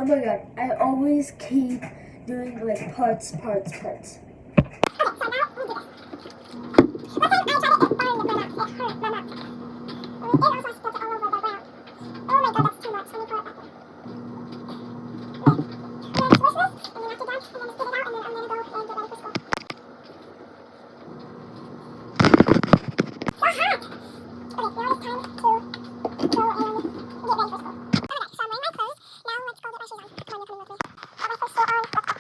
my god, I always keep doing like parts. Okay, so now we do this. Let's say I tried it and burned my mouth. It hurt my mouth. It also spilled it all over the ground. Oh my god, that's too much. Let me pour it back in. Okay. And then swish this, and then after done, and then spit it out, and then I'm gonna go and get ready for school. So hot! Okay, now it's time to go and get ready for school. Okay, so I'm wearing my clothes. Now let's go get my shoes on. Come on, you're coming with me. Got my first school on. Let's go.